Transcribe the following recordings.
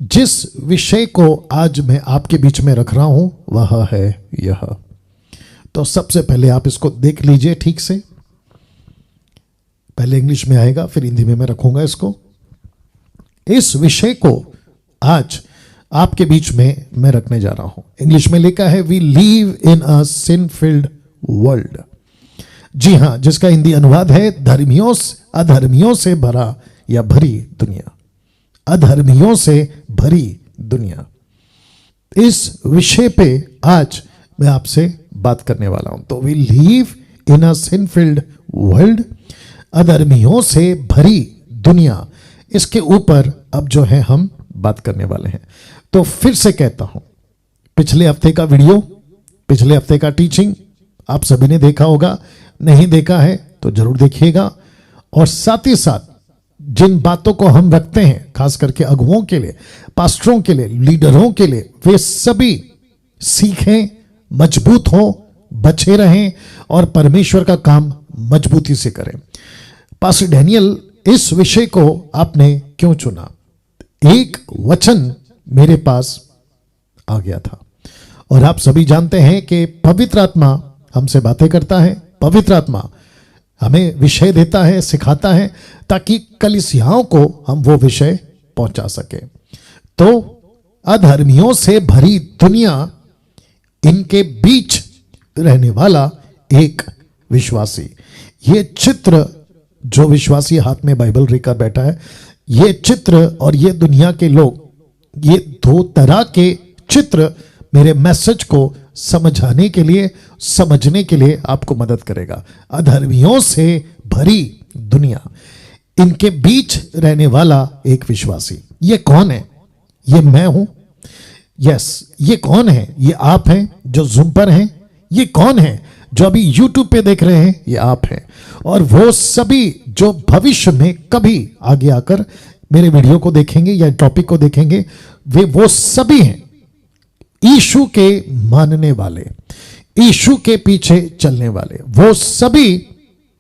जिस विषय को आज मैं आपके बीच में रख रहा हूं वह है यह। तो सबसे पहले आप इसको देख लीजिए ठीक से। पहले इंग्लिश में आएगा, फिर हिंदी में मैं रखूंगा इसको। इस विषय को आज आपके बीच में मैं रखने जा रहा हूं। इंग्लिश में लिखा है we live in a sin filled world. जी हां, जिसका हिंदी अनुवाद है अधर्मियों से भरा या भरी दुनिया। अधर्मियों से भरी दुनिया, इस विषय पे आज मैं आपसे बात करने वाला हूं। तो we live in a sin filled world, अधर्मियों से भरी दुनिया, इसके ऊपर अब जो है हम बात करने वाले हैं। तो फिर से कहता हूं, पिछले हफ्ते का वीडियो, पिछले हफ्ते का टीचिंग आप सभी ने देखा होगा। नहीं देखा है तो जरूर देखिएगा। और साथ ही साथ जिन बातों को हम रखते हैं, खास करके अगुओं के लिए, पास्टरों के लिए, लीडरों के लिए, वे सभी सीखें, मजबूत हों, बचे रहें और परमेश्वर का काम मजबूती से करें। पास्टर डैनियल, इस विषय को आपने क्यों चुना? एक वचन मेरे पास आ गया था और आप सभी जानते हैं कि पवित्र आत्मा हमसे बातें करता है। पवित्र आत्मा हमें विषय देता है, सिखाता है, ताकि कलीसियाओं को हम वो विषय पहुंचा सके। तो अधर्मियों से भरी दुनिया, इनके बीच रहने वाला एक विश्वासी। ये चित्र जो विश्वासी हाथ में बाइबल लेकर बैठा है, ये चित्र और ये दुनिया के लोग, ये दो तरह के चित्र मेरे मैसेज को समझाने के लिए, समझने के लिए आपको मदद करेगा। अधर्मियों से भरी दुनिया, इनके बीच रहने वाला एक विश्वासी। ये कौन है? ये मैं हूं। यस, ये कौन है? ये आप हैं जो ज़ूम पर हैं। ये कौन है जो अभी यूट्यूब पे देख रहे हैं? ये आप हैं। और वो सभी जो भविष्य में कभी आगे आकर मेरे वीडियो को देखेंगे या टॉपिक को देखेंगे, वे वो सभी हैं यीशु के मानने वाले, यीशु के पीछे चलने वाले, वो सभी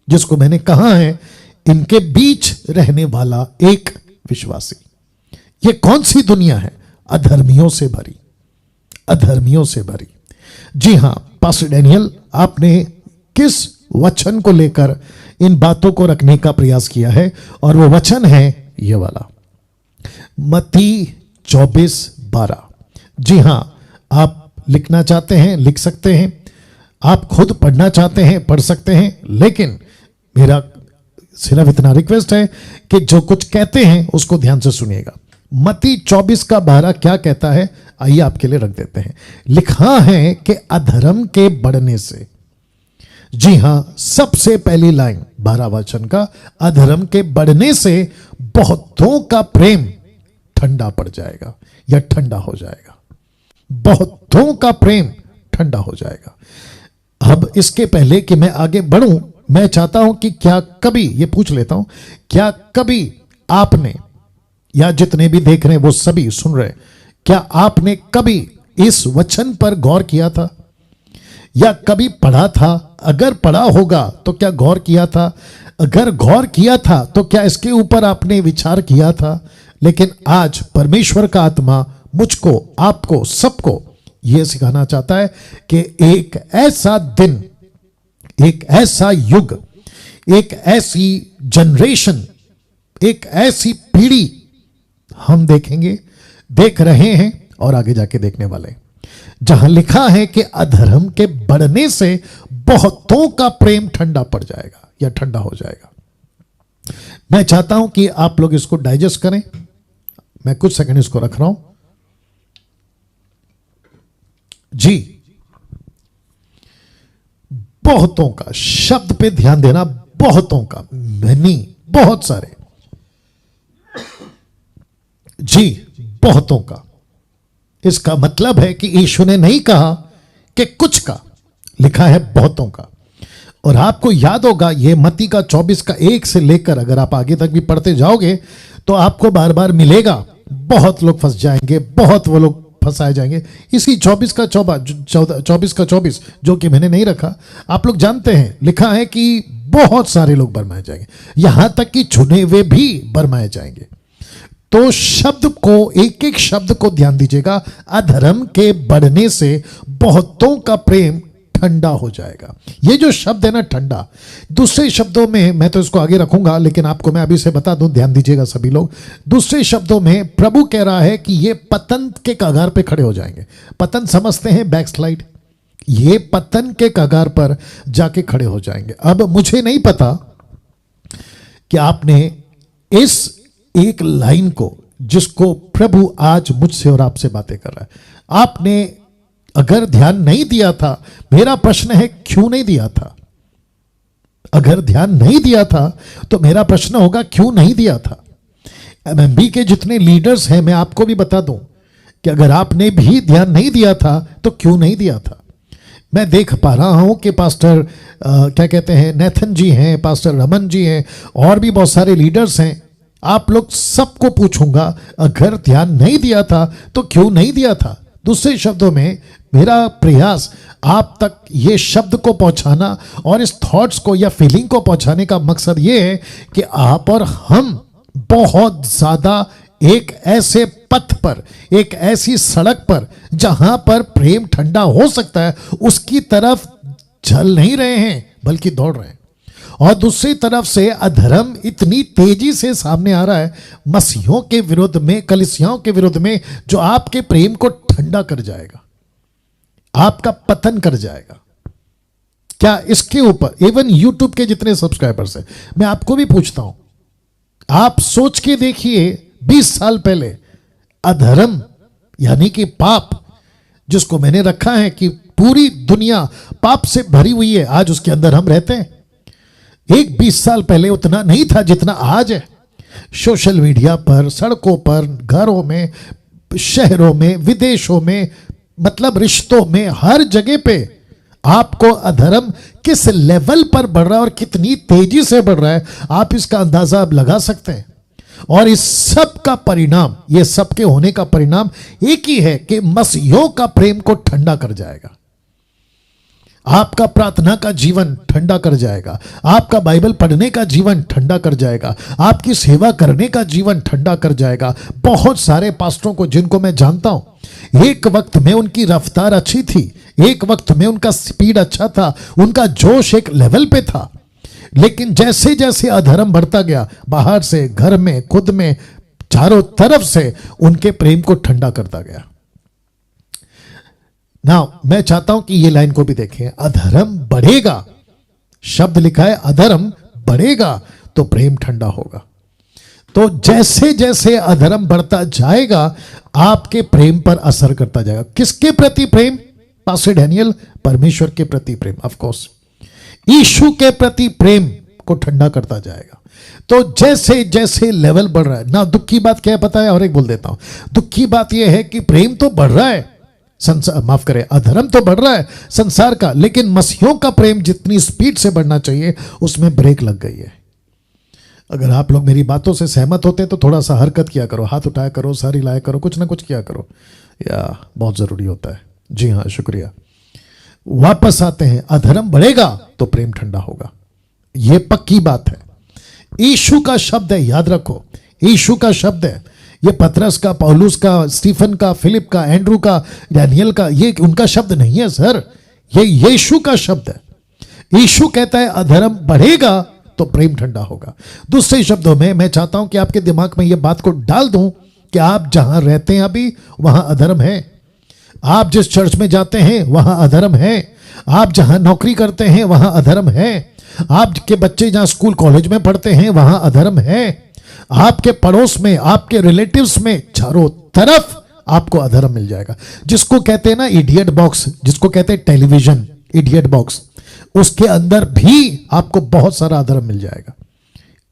जिसको मैंने कहा है इनके बीच रहने वाला एक विश्वासी। ये कौन सी दुनिया है? अधर्मियों से भरी, अधर्मियों से भरी। जी हां पास्टर डैनियल, आपने किस वचन को लेकर इन बातों को रखने का प्रयास किया है? और वो वचन है ये वाला, मत्ती 24:12। जी हां, आप लिखना चाहते हैं लिख सकते हैं, आप खुद पढ़ना चाहते हैं पढ़ सकते हैं, लेकिन मेरा सिर्फ इतना रिक्वेस्ट है कि जो कुछ कहते हैं उसको ध्यान से सुनिएगा। मत्ती 24:12 क्या कहता है? आइए आपके लिए रख देते हैं। लिखा है कि अधर्म के बढ़ने से, जी हां, सबसे पहली लाइन 12 वचन का, अधर्म के बढ़ने से बहुतों का प्रेम ठंडा पड़ जाएगा या ठंडा हो जाएगा। बहुतों का प्रेम ठंडा हो जाएगा। अब इसके पहले कि मैं आगे बढ़ूं, मैं चाहता हूं कि क्या कभी, ये पूछ लेता हूं, क्या कभी आपने, या जितने भी देख रहे हैं वो सभी सुन रहे हैं, क्या आपने कभी इस वचन पर गौर किया था या कभी पढ़ा था? अगर पढ़ा होगा तो क्या गौर किया था? अगर गौर किया था तो क्या इसके ऊपर आपने विचार किया था? लेकिन आज परमेश्वर का आत्मा मुझको, आपको, सबको यह सिखाना चाहता है कि एक ऐसा दिन, एक ऐसा युग, एक ऐसी जनरेशन, एक ऐसी पीढ़ी हम देखेंगे, देख रहे हैं और आगे जाके देखने वाले, जहां लिखा है कि अधर्म के बढ़ने से बहुतों का प्रेम ठंडा पड़ जाएगा या ठंडा हो जाएगा। मैं चाहता हूं कि आप लोग इसको डाइजेस्ट करें। मैं कुछ सेकंड इसको रख रहा हूं। जी, बहुतों का शब्द पे ध्यान देना, बहुतों का, मैनी, बहुत सारे, जी, बहुतों का। इसका मतलब है कि यीशु ने नहीं कहा कि कुछ का, लिखा है बहुतों का। और आपको याद होगा ये मत्ती का 24 का 1 से लेकर अगर आप आगे तक भी पढ़ते जाओगे तो आपको बार बार मिलेगा, बहुत लोग फंस जाएंगे, बहुत वो लोग फंसाए जाएंगे। इसी 24 का 24 जो कि मैंने नहीं रखा, आप लोग जानते हैं, लिखा है कि बहुत सारे लोग बरमाए जाएंगे, यहां तक कि चुने हुए भी बरमाए जाएंगे। तो शब्द को, एक एक शब्द को ध्यान दीजिएगा। अधर्म के बढ़ने से बहुतों का प्रेम ठंडा हो जाएगा। ये जो शब्द है ना, ठंडा, दूसरे शब्दों में, मैं तो इसको आगे रखूंगा लेकिन आपको मैं अभी से बता दूं, ध्यान दीजिएगा सभी लोग। दूसरे शब्दों में प्रभु कह रहा है कि ये पतन के कगार पे खड़े हो जाएंगे। पतन समझते हैं, बैकस्लाइड। ये पतन के कगार पर जाके खड़े हो जाएंगे। अब मुझे नहीं पता कि आपने इस एक लाइन को, जिसको प्रभु आज मुझसे और आपसे बातें कर रहा है, आपने अगर ध्यान नहीं दिया था, मेरा प्रश्न है क्यों नहीं दिया था? अगर ध्यान नहीं दिया था तो मेरा प्रश्न होगा क्यों नहीं दिया था? एमएमबी के जितने लीडर्स हैं, मैं आपको भी बता दूं कि अगर आपने भी ध्यान नहीं दिया था तो क्यों नहीं दिया था। मैं देख पा रहा हूं कि पास्टर क्या कहते हैं, नेथन जी हैं, पास्टर रमन जी हैं, और भी बहुत सारे लीडर्स हैं। आप लोग सबको पूछूंगा, अगर ध्यान नहीं दिया था तो क्यों नहीं दिया था? दूसरे शब्दों में मेरा प्रयास आप तक ये शब्द को पहुंचाना और इस थॉट्स को या फीलिंग को पहुंचाने का मकसद ये है कि आप और हम बहुत ज्यादा एक ऐसे पथ पर, एक ऐसी सड़क पर जहां पर प्रेम ठंडा हो सकता है, उसकी तरफ चल नहीं रहे हैं बल्कि दौड़ रहे हैं। और दूसरी तरफ से अधर्म इतनी तेजी से सामने आ रहा है मसीहों के विरुद्ध में, कलीसियाओं के विरुद्ध में, जो आपके प्रेम को ठंडा कर जाएगा, आपका पतन कर जाएगा। क्या इसके ऊपर इवन यूट्यूब के जितने सब्सक्राइबर्स हैं, मैं आपको भी पूछता हूं, आप सोच के देखिए 20 साल पहले अधर्म यानी कि पाप, जिसको मैंने रखा है कि पूरी दुनिया पाप से भरी हुई है, आज उसके अंदर हम रहते हैं। एक 20 साल पहले उतना नहीं था जितना आज है। सोशल मीडिया पर, सड़कों पर, घरों में, शहरों में, विदेशों में, मतलब रिश्तों में, हर जगह पे आपको अधर्म किस लेवल पर बढ़ रहा है और कितनी तेजी से बढ़ रहा है, आप इसका अंदाजा अब लगा सकते हैं। और इस सब का परिणाम, ये सब के होने का परिणाम एक ही है कि मसीहों का प्रेम को ठंडा कर जाएगा। आपका प्रार्थना का जीवन ठंडा कर जाएगा, आपका बाइबल पढ़ने का जीवन ठंडा कर जाएगा, आपकी सेवा करने का जीवन ठंडा कर जाएगा। बहुत सारे पास्टरों को जिनको मैं जानता हूं, एक वक्त में उनकी रफ्तार अच्छी थी, एक वक्त में उनका स्पीड अच्छा था, उनका जोश एक लेवल पे था, लेकिन जैसे जैसे अधर्म बढ़ता गया, बाहर से, घर में, खुद में, चारों तरफ से उनके प्रेम को ठंडा करता गया। नाउ मैं चाहता हूं कि ये लाइन को भी देखें, अधर्म बढ़ेगा, शब्द लिखा है अधर्म बढ़ेगा तो प्रेम ठंडा होगा। तो जैसे जैसे अधर्म बढ़ता जाएगा, आपके प्रेम पर असर करता जाएगा। किसके प्रति प्रेम? पास्टर डैनियल, परमेश्वर के प्रति प्रेम, ऑफ कोर्स यीशु के प्रति प्रेम को ठंडा करता जाएगा। तो जैसे जैसे लेवल बढ़ रहा है ना, दुख की बात क्या है पता है, और एक बोल देता हूं, दुख की बात यह है कि प्रेम तो बढ़ रहा है, संसार, माफ करें, अधर्म तो बढ़ रहा है संसार का, लेकिन मसीहों का प्रेम जितनी स्पीड से बढ़ना चाहिए उसमें ब्रेक लग गई है। अगर आप लोग मेरी बातों से सहमत होते हैं तो थोड़ा सा हरकत किया करो, हाथ उठाया करो, सारी लाया करो, कुछ ना कुछ किया करो, या बहुत जरूरी होता है। जी हाँ, शुक्रिया। वापस आते हैं, अधर्म बढ़ेगा तो प्रेम ठंडा होगा, यह पक्की बात है। यीशु का शब्द है, याद रखो, यीशु का शब्द है। ये पतरस का, पौलुस का, स्टीफन का, फिलिप का, एंड्रू का, डैनियल का, ये उनका शब्द नहीं है सर, ये यीशु का शब्द है। यीशु कहता है अधर्म बढ़ेगा तो प्रेम ठंडा होगा। दूसरे शब्दों में मैं चाहता हूं कि आपके दिमाग में यह बात को डाल दूं कि आप जहां रहते हैं अभी वहां अधर्म है, आप जिस चर्च में जाते हैं वहां अधर्म है, आप जहां नौकरी करते हैं वहां अधर्म है, आपके बच्चे जहां स्कूल कॉलेज में पढ़ते हैं वहां अधर्म है, आपके पड़ोस में, आपके रिलेटिव्स में, चारों तरफ आपको अधर्म मिल जाएगा। जिसको कहते हैं ना इडियट बॉक्स, जिसको कहते हैं टेलीविजन इडियट बॉक्स, उसके अंदर भी आपको बहुत सारा अधर्म मिल जाएगा।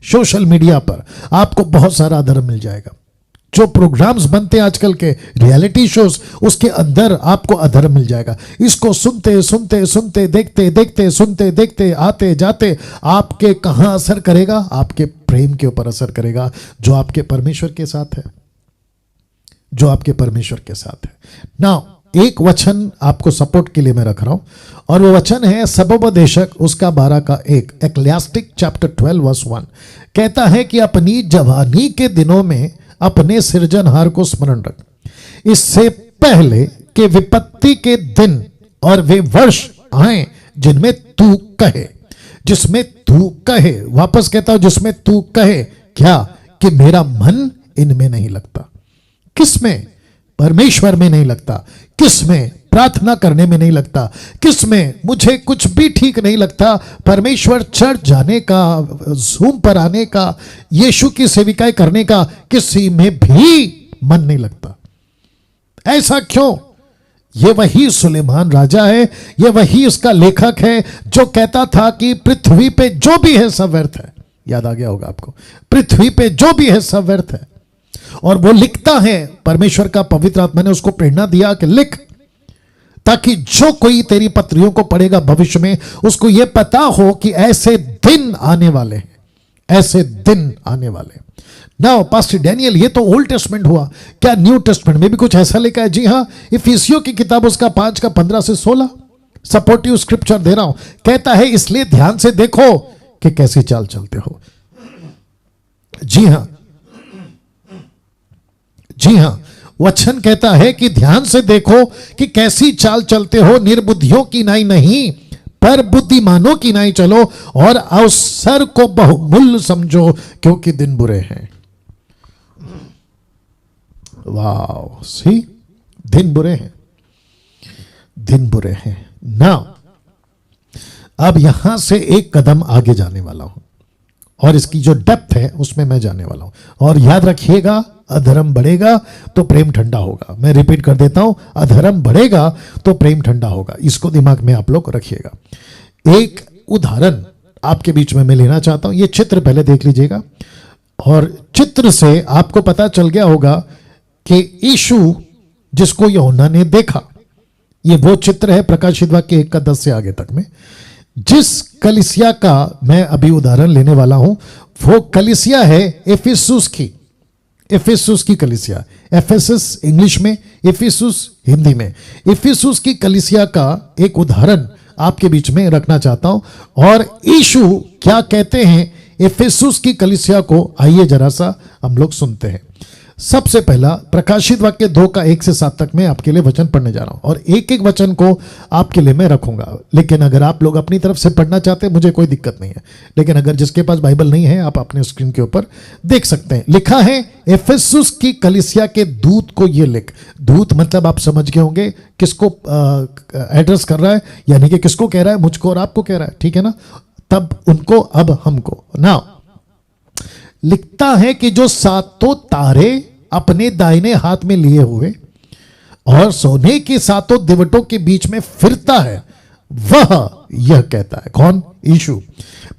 सोशल मीडिया पर आपको बहुत सारा अधर्म मिल जाएगा। जो प्रोग्राम्स बनते हैं आजकल के रियलिटी शोज, उसके अंदर आपको अधर्म मिल जाएगा। इसको सुनते सुनते सुनते, देखते देखते, सुनते देखते, आते जाते, आपके कहां असर करेगा? आपके प्रेम के ऊपर असर करेगा, जो आपके परमेश्वर के साथ है, जो आपके परमेश्वर के साथ है। नाउ एक वचन आपको सपोर्ट के लिए मैं रख रहा हूं, और वो वचन है सबोपदेशक उसका 12 एक्लेसियास्टिक चैप्टर 12 वर्स 1 कहता है कि अपनी जवानी के दिनों में अपने सृजनहार को स्मरण रख, इससे पहले कि विपत्ति के दिन और वे वर्ष आए जिनमें तू कहे, जिसमें तू कहे, वापस कहता हूं, जिसमें तू कहे क्या, कि मेरा मन इनमें नहीं लगता। किसमें? परमेश्वर में नहीं लगता। किसमें? प्रार्थना करने में नहीं लगता। किसमें? मुझे कुछ भी ठीक नहीं लगता। परमेश्वर चर्च जाने का, जूम पर आने का, यीशु की सेविकाएं करने का, किसी में भी मन नहीं लगता। ऐसा क्यों? ये वही सुलेमान राजा है, ये वही उसका लेखक है जो कहता था कि पृथ्वी पे जो भी है सब व्यर्थ है। याद आ गया होगा आपको, पृथ्वी पे जो भी है सब व्यर्थ है। और वो लिखता है, परमेश्वर का पवित्र आत्मा ने उसको प्रेरणा दिया कि लिख, ताकि जो कोई तेरी पत्रियों को पढ़ेगा भविष्य में, उसको यह पता हो कि ऐसे दिन आने वाले हैं, ऐसे दिन आने वाले। नाउ पास्टर डैनियल, ये तो ओल्ड टेस्टमेंट हुआ, क्या न्यू टेस्टमेंट में भी कुछ ऐसा लिखा है? जी हां, इफिसियों की किताब उसका 5 का 15 से 16 सपोर्टिव स्क्रिप्चर दे रहा हूं। कहता है इसलिए ध्यान से देखो कि कैसी चाल चलते हो। जी हां, जी हां, वचन कहता है कि ध्यान से देखो कि कैसी चाल चलते हो, निर्बुद्धियों की नाई नहीं पर बुद्धिमानों की नाई चलो, और अवसर को बहुमूल्य समझो क्योंकि दिन बुरे हैं। वाह, सी, दिन बुरे हैं, दिन बुरे हैं ना। अब यहां से एक कदम आगे जाने वाला हूं और इसकी जो डेप्थ है उसमें मैं जाने वाला हूं। और याद रखिएगा, अधर्म बढ़ेगा तो प्रेम ठंडा होगा। मैं रिपीट कर देता हूं, अधर्म बढ़ेगा तो प्रेम ठंडा होगा। इसको दिमाग में आप लोग रखिएगा। एक उदाहरण आपके बीच में मैं लेना चाहता हूं। ये चित्र पहले देख लीजिएगा, और चित्र से आपको पता चल गया होगा कि यीशु जिसको यूहन्ना ने देखा, ये वो चित्र है प्रकाशित वाक्य 1 का 10 से आगे तक में। जिस कलीसिया का मैं अभी उदाहरण लेने वाला हूं, वो कलीसिया है इफिसुस की, इफिसुस की कलीसिया। एफेसस इंग्लिश में, इफिसुस हिंदी में। इफिसुस की कलीसिया का एक उदाहरण आपके बीच में रखना चाहता हूं, और यीशु क्या कहते हैं इफिसुस की कलीसिया को, आइए जरा सा हम लोग सुनते हैं। सबसे पहला प्रकाशित वाक्य 2 का 1 से 7 तक मैं आपके लिए वचन पढ़ने जा रहा हूं, और एक एक वचन को आपके लिए मैं रखूंगा। लेकिन अगर आप लोग अपनी तरफ से पढ़ना चाहते हैं, मुझे कोई दिक्कत नहीं है। लेकिन अगर जिसके पास बाइबल नहीं है, आप अपने स्क्रीन के ऊपर देख सकते हैं। लिखा है, इफिसुस की कलीसिया के दूत को ये लिख। दूत मतलब आप समझ गए होंगे किसको एड्रेस कर रहा है, यानी कि किसको कह रहा है, मुझको और आपको कह रहा है, ठीक है ना। तब उनको, अब हमको ना। लिखता है कि जो सातों तारे अपने दाहिने हाथ में लिए हुए और सोने के सातों दिवटों के बीच में फिरता है, वह यह कहता है। कौन? यीशु।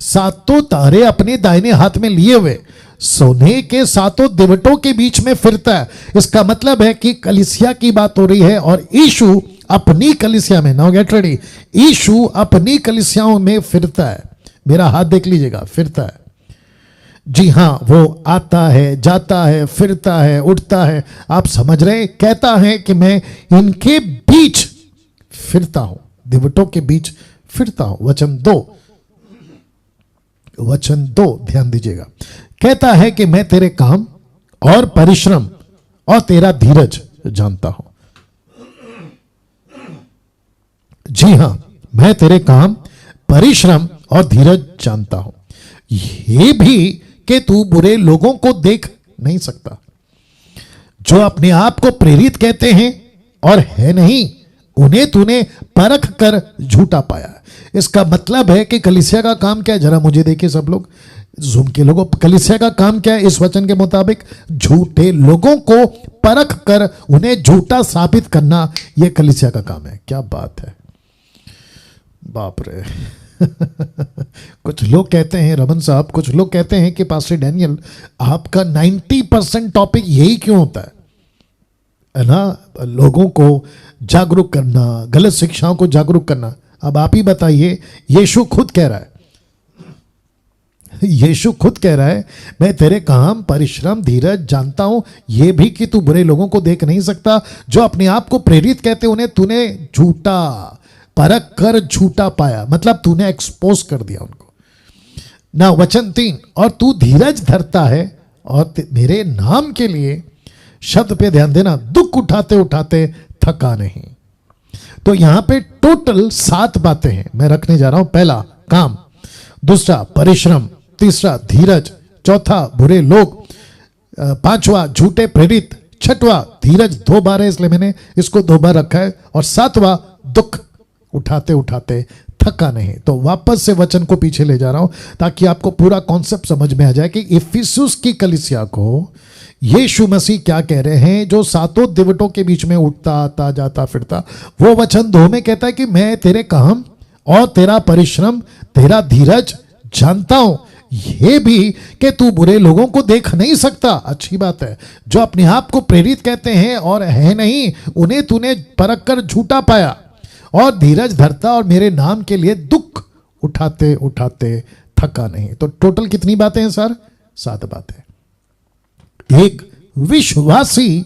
सातों तारे अपने दाहिने हाथ में लिए हुए सोने के सातों दिवटों के बीच में फिरता है। इसका मतलब है कि कलीसिया की बात हो रही है, और यीशु अपनी कलीसिया में, नाउ गेट रेडी, यीशु अपनी कलीसियाओं में फिरता है। मेरा हाथ देख लीजिएगा, फिरता है। जी हां, वो आता है, जाता है, फिरता है, उठता है। आप समझ रहे? कहता है कि मैं इनके बीच फिरता हूं, दिवटों के बीच फिरता हूं। वचन 2, ध्यान दीजिएगा। कहता है कि मैं तेरे काम और परिश्रम और तेरा धीरज जानता हूं। जी हां, मैं तेरे काम, परिश्रम और धीरज जानता हूं, ये भी कि तू बुरे लोगों को देख नहीं सकता, जो अपने आप को प्रेरित कहते हैं और है नहीं, उन्हें तूने परख कर झूठा पाया। इसका मतलब है कि कलीसिया का काम क्या है? जरा मुझे देखिए सब लोग, जूम के लोगों, कलीसिया का काम क्या है इस वचन के मुताबिक? झूठे लोगों को परख कर उन्हें झूठा साबित करना, यह कलीसिया का काम है। क्या बात है, बाप रे। कुछ लोग कहते हैं, रमन साहब, कुछ लोग कहते हैं कि पास्टर डैनियल, आपका 90% टॉपिक यही क्यों होता है ना? लोगों को जागरूक करना, गलत शिक्षाओं को जागरूक करना। अब आप ही बताइए, यीशु खुद कह रहा है, यीशु खुद कह रहा है, मैं तेरे काम, परिश्रम, धीरज जानता हूं, यह भी कि तू बुरे लोगों को देख नहीं सकता, जो अपने आप को प्रेरित कहते उन्हें तूने झूठा परख कर झूठा पाया, मतलब तूने एक्सपोज कर दिया उनको ना। वचन 3, और तू धीरज धरता है और मेरे नाम के लिए, शब्द पे ध्यान देना, दुख उठाते उठाते थका नहीं। तो यहां पे टोटल 7 बातें हैं मैं रखने जा रहा हूं। पहला काम, दूसरा परिश्रम, तीसरा धीरज, चौथा बुरे लोग, पांचवा झूठे प्रेरित, छठवां धीरज 2 बार है इसलिए मैंने इसको 2 बार रखा है, और 7वां दुख उठाते उठाते थका नहीं। तो वापस से वचन को पीछे ले जा रहा हूं ताकि आपको पूरा कॉन्सेप्ट समझ में आ जाए कि इफिसुस की कलीसिया को यीशु मसीह क्या कह रहे हैं, जो 7 दिवटों के बीच में उठता आता जाता फिरता। वो वचन 2 में कहता है कि मैं तेरे काम और तेरा परिश्रम, तेरा धीरज जानता हूं, ये भी कि तू बुरे लोगों को देख नहीं सकता। अच्छी बात है, जो अपने आप को प्रेरित कहते हैं और है नहीं, उन्हें तूने परख कर झूठा पाया, और धीरज धरता और मेरे नाम के लिए दुख उठाते उठाते थका नहीं। तो टोटल कितनी बातें हैं सर? 7 बातें। एक विश्वासी,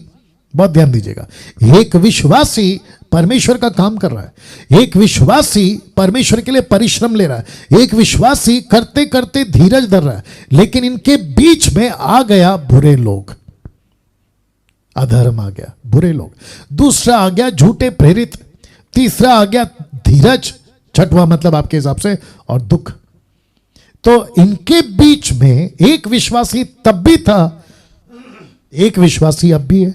बहुत ध्यान दीजिएगा, एक विश्वासी परमेश्वर का काम कर रहा है, एक विश्वासी परमेश्वर के लिए परिश्रम ले रहा है, एक विश्वासी करते करते धीरज धर रहा है, लेकिन इनके बीच में आ गया बुरे लोग, अधर्म आ गया, बुरे लोग। दूसरा आ गया झूठे प्रेरित, तीसरा आ गया धीरज, छठवां मतलब आपके हिसाब से, और दुख। तो इनके बीच में एक विश्वासी तब भी था, एक विश्वासी अब भी है।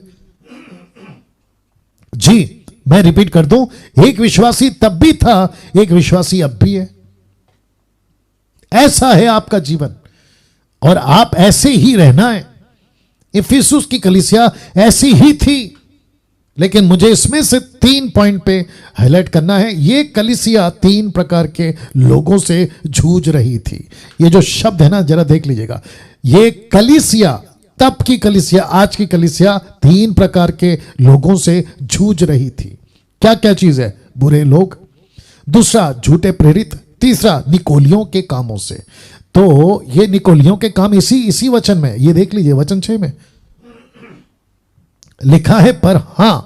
जी मैं रिपीट कर दूं, एक विश्वासी तब भी था, एक विश्वासी अब भी है। ऐसा है आपका जीवन, और आप ऐसे ही रहना है। इफिसुस की कलीसिया ऐसी ही थी, लेकिन मुझे इसमें से 3 पॉइंट पे हाईलाइट करना है। ये कलीसिया 3 प्रकार के लोगों से जूझ रही थी। ये जो शब्द है ना, जरा देख लीजिएगा। ये कलीसिया, तब की कलीसिया, आज की कलीसिया 3 प्रकार के लोगों से जूझ रही थी। क्या क्या चीज है? बुरे लोग, दूसरा झूठे प्रेरित, तीसरा निकोलियों के कामों से। तो ये निकोलियों के काम इसी वचन में, ये देख लीजिए वचन 6 में लिखा है, पर हां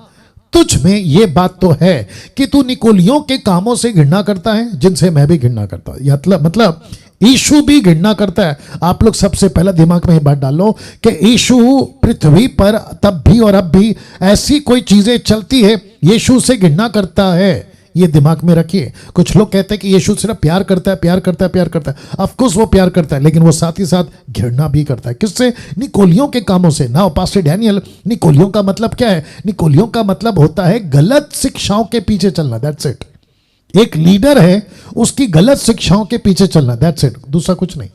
तुझ में ये बात तो है कि तू निकोलियों के कामों से घृणा करता है, जिनसे मैं भी घृणा करता हूं। मतलब यीशु भी घृणा करता है। आप लोग सबसे पहला दिमाग में ये बात डालो कि यीशु पृथ्वी पर तब भी और अब भी ऐसी कोई चीजें चलती है, यीशु से घृणा करता है। ये दिमाग में रखिए। कुछ लोग कहते हैं कि यीशु सिर्फ प्यार करता है, प्यार करता है, प्यार करता है। ऑफ कोर्स वो प्यार करता है, लेकिन वो साथ ही साथ घृणा भी करता है। किससे? निकोलियों के कामों से। नाउ पास्टर डैनियल, निकोलियों का मतलब क्या है? निकोलियों का मतलब होता है गलत शिक्षाओं के पीछे चलना। That's it. एक लीडर है, उसकी गलत शिक्षाओं के पीछे चलना, दैट्स इट, दूसरा कुछ नहीं।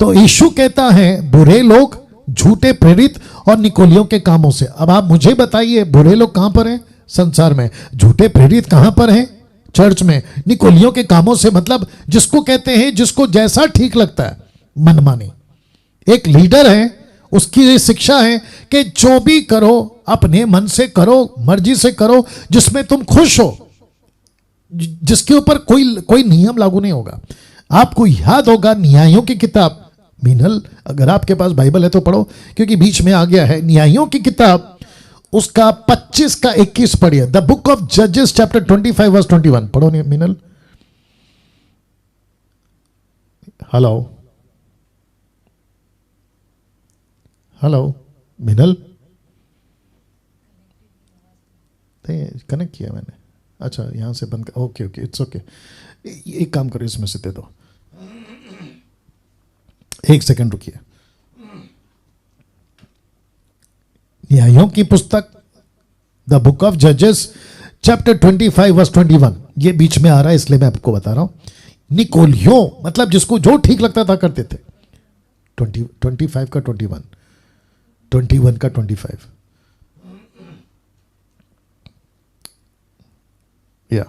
तो यीशु कहता है बुरे लोग, झूठे प्रेरित और निकोलियों के कामों से। अब आप मुझे बताइए, बुरे लोग कहां पर हैं? संसार में। झूठे प्रेरित कहां पर हैं? चर्च में। निकोलियों के कामों से मतलब जिसको कहते हैं, जिसको जैसा ठीक लगता है, मनमानी। एक लीडर है, उसकी ये शिक्षा है कि जो भी करो अपने मन से करो, मर्जी से करो, जिसमें तुम खुश हो, जिसके ऊपर कोई नियम लागू नहीं होगा। आपको याद होगा न्यायों की किताब, मीनल अगर आपके पास बाइबल है तो पढ़ो, क्योंकि बीच में आ गया है। न्यायों की किताब उसका 25 का 21 पढ़िए। द बुक ऑफ जजेस चैप्टर 25 वर्स 21 पढ़ो Meenal. Hello hello Meenal, connect किया मैंने। अच्छा यहां से बंद कर। Okay okay, it's okay. एक काम करो, इसमें से दे दो। 1 सेकंड रुकिए। न्यायों की पुस्तक द बुक ऑफ जजेस चैप्टर 25 वर्स 21, ये बीच में आ रहा है इसलिए मैं आपको बता रहा हूं। निकोलियों मतलब जिसको जो ठीक लगता था करते थे। 25 का 21, 21 का 25। या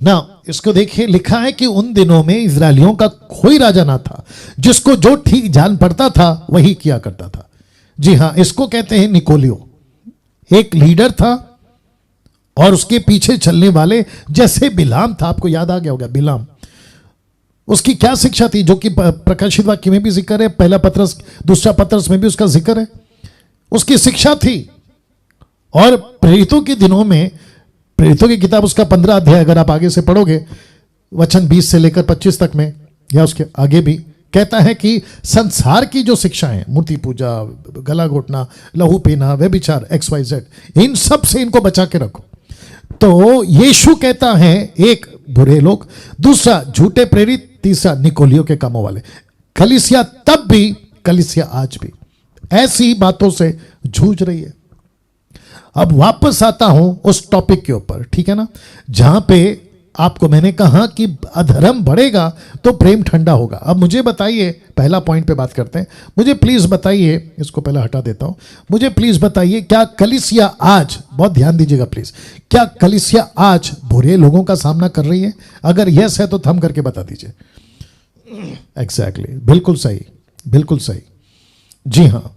ना, इसको देखिए, लिखा है कि उन दिनों में इजरायलियों का कोई राजा ना था, जिसको जो ठीक जान पड़ता था वही किया करता था। जी हां, इसको कहते हैं निकोलियो। एक लीडर था और उसके पीछे चलने वाले, जैसे बिलाम था, आपको याद आ गया होगा बिलाम। उसकी क्या शिक्षा थी, जो कि प्रकाशित वाक्य में भी जिक्र है, पहला पत्रस, दूसरा पत्रस में भी उसका जिक्र है। उसकी शिक्षा थी। और प्रेरितों के दिनों में, प्रेरितों की किताब उसका 15 अध्याय अगर आप आगे से पढ़ोगे, वचन 20 से लेकर 25 तक में, या उसके आगे भी कहता है कि संसार की जो शिक्षा है, मूर्ति पूजा, गला घोटना, लहू पीना, व्यभिचार, XYZ, इन सब से इनको बचा के रखो। तो यीशु कहता है एक बुरे लोग, दूसरा झूठे प्रेरित, तीसरा निकोलियों के कामों वाले। कलीसिया तब भी, कलीसिया आज भी ऐसी बातों से जूझ रही है। अब वापस आता हूं उस टॉपिक के ऊपर, ठीक है ना, जहां पे आपको मैंने कहा कि अधर्म बढ़ेगा तो प्रेम ठंडा होगा। अब मुझे बताइए, पहला पॉइंट पे बात करते हैं, मुझे प्लीज बताइए, इसको पहले हटा देता हूं, मुझे प्लीज बताइए क्या कलीसिया आज, बहुत ध्यान दीजिएगा प्लीज, क्या कलीसिया आज बुरे लोगों का सामना कर रही है? अगर यस है तो थम करके बता दीजिए। एग्जैक्टली, बिल्कुल सही, बिल्कुल सही, जी हाँ।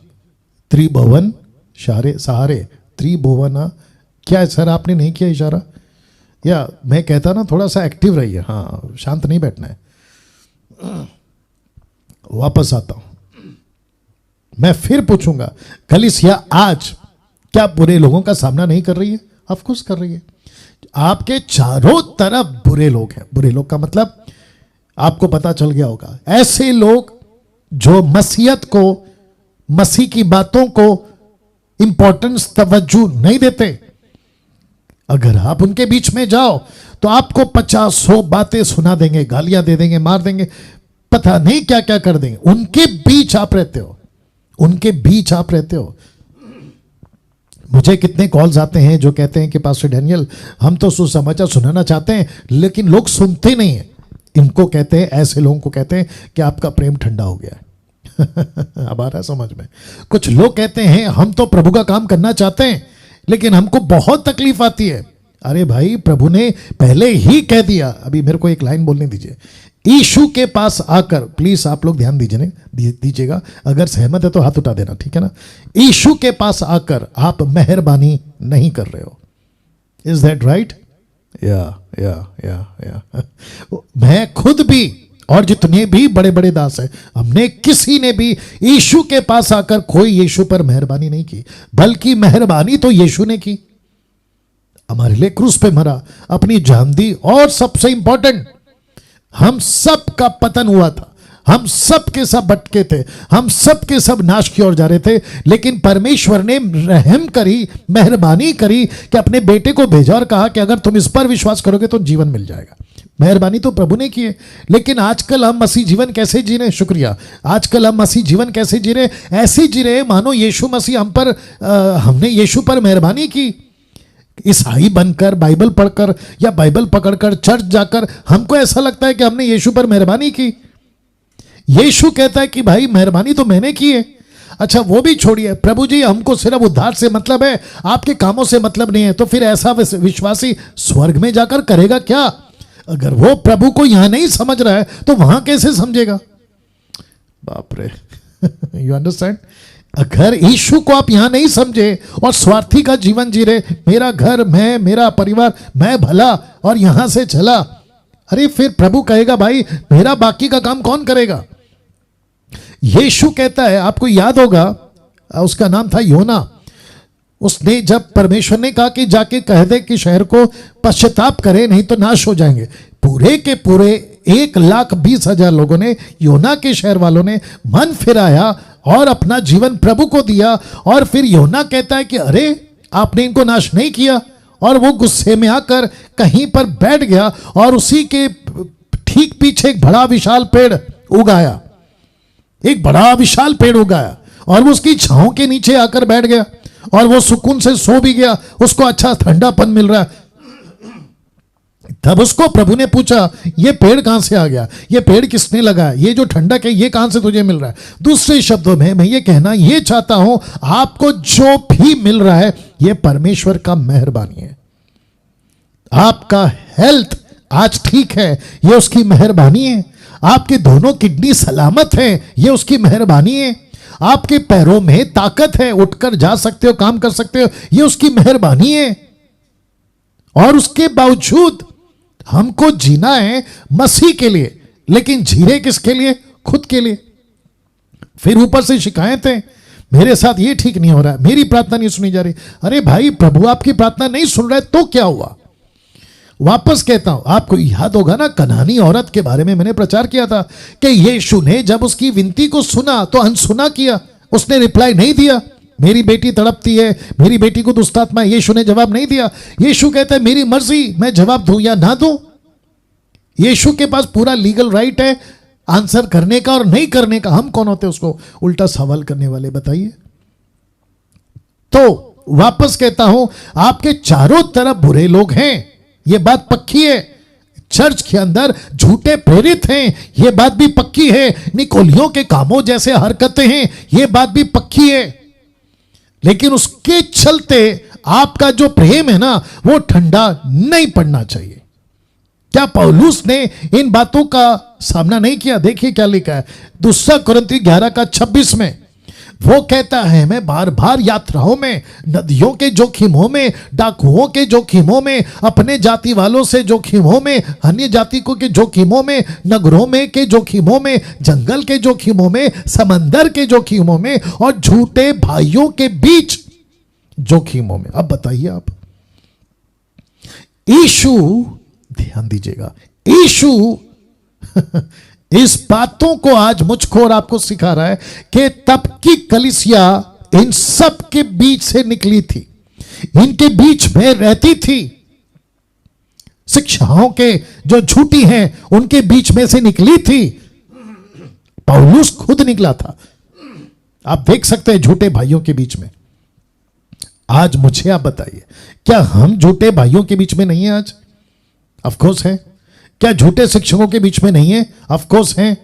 त्रिभुवन सहारे, त्रिभुवन, क्या है सर, आपने नहीं किया इशारा? या मैं कहता ना थोड़ा सा एक्टिव रहिए, हाँ, शांत नहीं बैठना है। वापस आता हूं, मैं फिर पूछूंगा, कलीसिया आज क्या बुरे लोगों का सामना नहीं कर रही है? ऑफ कोर्स कर रही है। आपके चारों तरफ बुरे लोग हैं। बुरे लोग का मतलब आपको पता चल गया होगा, ऐसे लोग जो मसीहत को, मसीह की बातों को इंपॉर्टेंस, तवज्जो नहीं देते। अगर आप उनके बीच में जाओ तो आपको 50-100 बातें सुना देंगे, गालियां दे देंगे, मार देंगे, पता नहीं क्या क्या कर देंगे। उनके बीच आप रहते हो, उनके बीच आप रहते हो। मुझे कितने कॉल्स आते हैं जो कहते हैं कि पास्टर डैनियल, हम तो सुसमाचार सुनाना चाहते हैं लेकिन लोग सुनते नहीं हैं। इनको कहते हैं, ऐसे लोगों को कहते हैं कि आपका प्रेम ठंडा हो गया है। अब आ रहा है समझ में? कुछ लोग कहते हैं हम तो प्रभु का काम करना चाहते हैं लेकिन हमको बहुत तकलीफ आती है। अरे भाई, प्रभु ने पहले ही कह दिया। अभी मेरे को एक लाइन बोलने दीजिए। यीशु के पास आकर, प्लीज आप लोग ध्यान दीजिएगा, अगर सहमत है तो हाथ उठा देना, ठीक है ना। यीशु के पास आकर आप मेहरबानी नहीं कर रहे हो। Is that right? या मैं खुद भी और जितने भी बड़े बड़े दास हैं, हमने किसी ने भी यीशु के पास आकर कोई यीशु पर मेहरबानी नहीं की, बल्कि मेहरबानी तो यीशु ने की। हमारे लिए क्रूस पे मरा, अपनी जान दी, और सबसे इंपॉर्टेंट, हम सब का पतन हुआ था, हम सब के सब भटके थे, हम सब के सब नाश की ओर जा रहे थे, लेकिन परमेश्वर ने रहम करी, मेहरबानी करी कि अपने बेटे को भेजा और कहा कि अगर तुम इस पर विश्वास करोगे तो जीवन मिल जाएगा। मेहरबानी तो प्रभु ने की है। लेकिन आजकल हम मसीह जीवन कैसे जी रहे? शुक्रिया। आजकल हम मसीह जीवन कैसे जी रहे? ऐसे जी रहे मानो यीशु मसीह हम पर, हमने यीशु पर मेहरबानी की। ईसाई बनकर, बाइबल पढ़कर या बाइबल पकड़कर चर्च जाकर हमको ऐसा लगता है कि हमने यीशु पर मेहरबानी की। यीशु कहता है कि भाई मेहरबानी तो मैंने की है। अच्छा, वो भी छोड़िए, प्रभु जी हमको सिर्फ उद्धार से मतलब है, आपके कामों से मतलब नहीं है। तो फिर ऐसा विश्वासी स्वर्ग में जाकर करेगा क्या? अगर वो प्रभु को यहां नहीं समझ रहा है तो वहां कैसे समझेगा? बाप रे, यू अंडरस्टैंड? अगर यीशु को आप यहां नहीं समझे और स्वार्थी का जीवन जी रहे, मेरा घर, मैं, मेरा परिवार, मैं भला और यहां से चला, अरे फिर प्रभु कहेगा भाई मेरा बाकी का काम कौन करेगा? यीशु कहता है, आपको याद होगा, उसका नाम था योना। उसने, जब परमेश्वर ने कहा कि जाके कह दे कि शहर को पश्चाताप करे नहीं तो नाश हो जाएंगे, पूरे के पूरे 1,20,000 लोगों ने, योना के शहर वालों ने मन फिराया और अपना जीवन प्रभु को दिया। और फिर योना कहता है कि अरे आपने इनको नाश नहीं किया, और वो गुस्से में आकर कहीं पर बैठ गया और उसी के ठीक पीछे एक बड़ा विशाल पेड़ उगाया, एक बड़ा विशाल पेड़ उगाया, और वो उसकी छांव के नीचे आकर बैठ गया और वो सुकून से सो भी गया, उसको अच्छा ठंडापन मिल रहा है। तब उसको प्रभु ने पूछा, ये पेड़ कहां से आ गया? ये पेड़ किसने लगाया? ये जो ठंडक है ये कहां से तुझे मिल रहा है? दूसरे शब्दों में मैं ये कहना ये चाहता हूं, आपको जो भी मिल रहा है ये परमेश्वर का मेहरबानी है। आपका हेल्थ आज ठीक है, ये उसकी मेहरबानी है। आपके दोनों किडनी सलामत हैं, ये उसकी मेहरबानी है। आपके पैरों में ताकत है, उठकर जा सकते हो, काम कर सकते हो, ये उसकी मेहरबानी है। और उसके बावजूद हमको जीना है मसीह के लिए, लेकिन जी रहे किसके लिए? खुद के लिए। फिर ऊपर से शिकायतें, मेरे साथ ये ठीक नहीं हो रहा है, मेरी प्रार्थना नहीं सुनी जा रही। अरे भाई, प्रभु आपकी प्रार्थना नहीं सुन रहा है तो क्या हुआ? वापस कहता हूं, आपको याद होगा ना, कनानी औरत के बारे में मैंने प्रचार किया था कि यीशु ने जब उसकी विनती को सुना तो अनसुना किया, उसने रिप्लाई नहीं दिया। मेरी बेटी तड़पती है, मेरी बेटी को दुष्ट आत्मा है, यीशु ने जवाब नहीं दिया। यीशु कहता है मेरी मर्जी, मैं जवाब दूं या ना दूं। यीशु के पास पूरा लीगल राइट है आंसर करने का और नहीं करने का। हम कौन होते उसको उल्टा सवाल करने वाले, बताइए। तो वापस कहता हूं, आपके चारों तरफ बुरे लोग हैं, यह बात पक्की है। चर्च के अंदर झूठे प्रेरित हैं, यह बात भी पक्की है। निकोलियों के कामों जैसे हरकतें हैं, यह बात भी पक्की है। लेकिन उसके चलते आपका जो प्रेम है ना, वो ठंडा नहीं पड़ना चाहिए। क्या पौलुस ने इन बातों का सामना नहीं किया? देखिए क्या लिखा है 2 कुरिन्थी 11:26 में। वो कहता है मैं बार बार यात्राओं में, नदियों के जोखिमों में, डाकुओं के जोखिमों में, अपने जाति वालों से जोखिमों में, अन्य जाति को के जोखिमों में, नगरों में के जोखिमों में, जंगल के जोखिमों में, समंदर के जोखिमों में और झूठे भाइयों के बीच जोखिमों में। अब बताइए आप, यीशु, ध्यान दीजिएगा, यीशु इस बातों को आज मुझको और आपको सिखा रहा है कि तब की कलीसिया इन सब के बीच से निकली थी, इनके बीच में रहती थी। शिक्षाओं के जो झूठी हैं उनके बीच में से निकली थी। पौलुस खुद निकला था। आप देख सकते हैं झूठे भाइयों के बीच में। आज मुझे आप बताइए, क्या हम झूठे भाइयों के बीच में नहीं है आज? ऑफ कोर्स है। क्या झूठे शिक्षकों के बीच में नहीं है? ऑफ कोर्स हैं।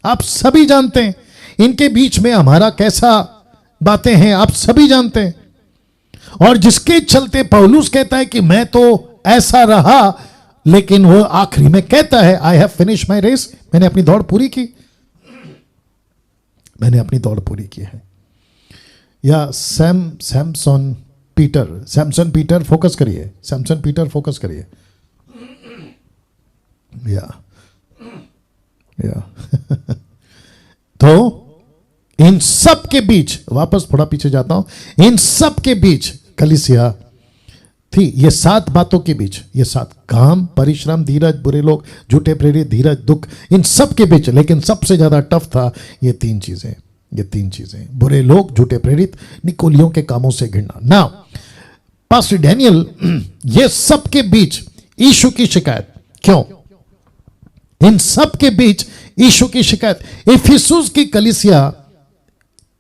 आप सभी जानते हैं इनके बीच में हमारा कैसा बातें हैं, आप सभी जानते हैं। और जिसके चलते पौलुस कहता है कि मैं तो ऐसा रहा, लेकिन वो आखिरी में कहता है I have finish my race, मैंने अपनी दौड़ पूरी की, मैंने अपनी दौड़ पूरी की है। या सैमसन पीटर फोकस करिए, सैमसन पीटर फोकस करिए। या तो इन सब के बीच, वापस थोड़ा पीछे जाता हूं, इन सब के बीच कलीसिया थी। ये 7 बातों के बीच, ये 7 काम, परिश्रम, धीरज, बुरे लोग, झूठे प्रेरित, धीरज, दुख, इन सब के बीच। लेकिन सबसे ज्यादा टफ था ये 3 चीजें, ये 3 चीजें, बुरे लोग, झूठे प्रेरित, निकोलियों के कामों से घृणा। नाउ पास्टर डैनियल, ये सब के बीच यीशु की शिकायत क्यों? इन सब के बीच यीशु की शिकायत। इफिसुस की कलीसिया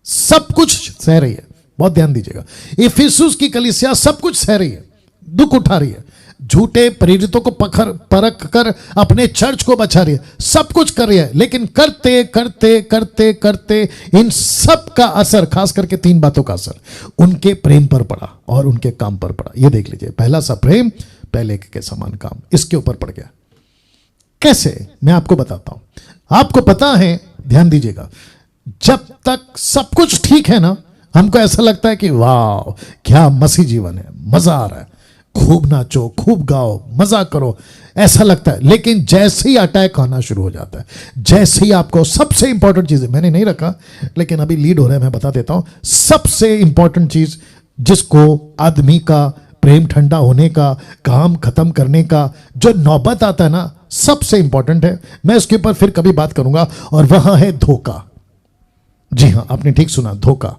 सब कुछ सह रही है, बहुत ध्यान दीजिएगा। इफिसुस की कलीसिया सब कुछ सह रही है, दुख उठा रही है, झूठे प्रेरितों को परख कर अपने चर्च को बचा रही है, सब कुछ कर रही है। लेकिन करते करते करते करते इन सब का असर, खास करके 3 बातों का असर उनके प्रेम पर पड़ा और उनके काम पर पड़ा। ये देख लीजिए, पहला सा प्रेम, पहले के समान काम, इसके ऊपर पड़ गया। कैसे? मैं आपको बताता हूं। आपको पता है, ध्यान दीजिएगा, जब तक सब कुछ ठीक है ना, हमको ऐसा लगता है कि वाह क्या मसीह जीवन है, मजा आ रहा है, खूब नाचो, खूब गाओ, मजा करो, ऐसा लगता है। लेकिन जैसे ही अटैक आना शुरू हो जाता है, जैसे ही आपको, सबसे इंपॉर्टेंट चीज मैंने नहीं रखा लेकिन अभी लीड हो रहा है, मैं बता देता हूं। सबसे इंपॉर्टेंट चीज जिसको आदमी का प्रेम ठंडा होने का, काम खत्म करने का जो नौबत आता है ना, सबसे इंपॉर्टेंट है, मैं उसके ऊपर फिर कभी बात करूंगा, और वहां है धोखा। जी हां, आपने ठीक सुना, धोखा।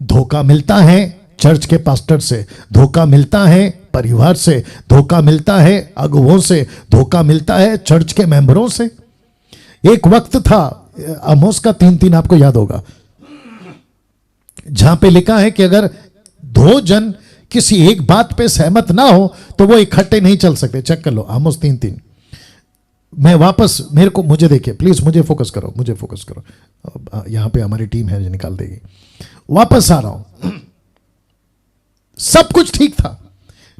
धोखा मिलता है चर्च के पास्टर से, धोखा मिलता है परिवार से, धोखा मिलता है अगुवों से, धोखा मिलता है चर्च के मेंबरों से। एक वक्त था, आमोस का 3:3 आपको याद होगा, जहां पे लिखा है कि अगर 2 जन किसी एक बात पे सहमत ना हो तो वो इकट्ठे नहीं चल सकते। चेक कर लो, आमोस 3:3। मैं वापस, मुझे देखिए प्लीज, मुझे फोकस करो, मुझे फोकस करो। यहां पे हमारी टीम है जो निकाल देगी। वापस आ रहा हूं। सब कुछ ठीक था,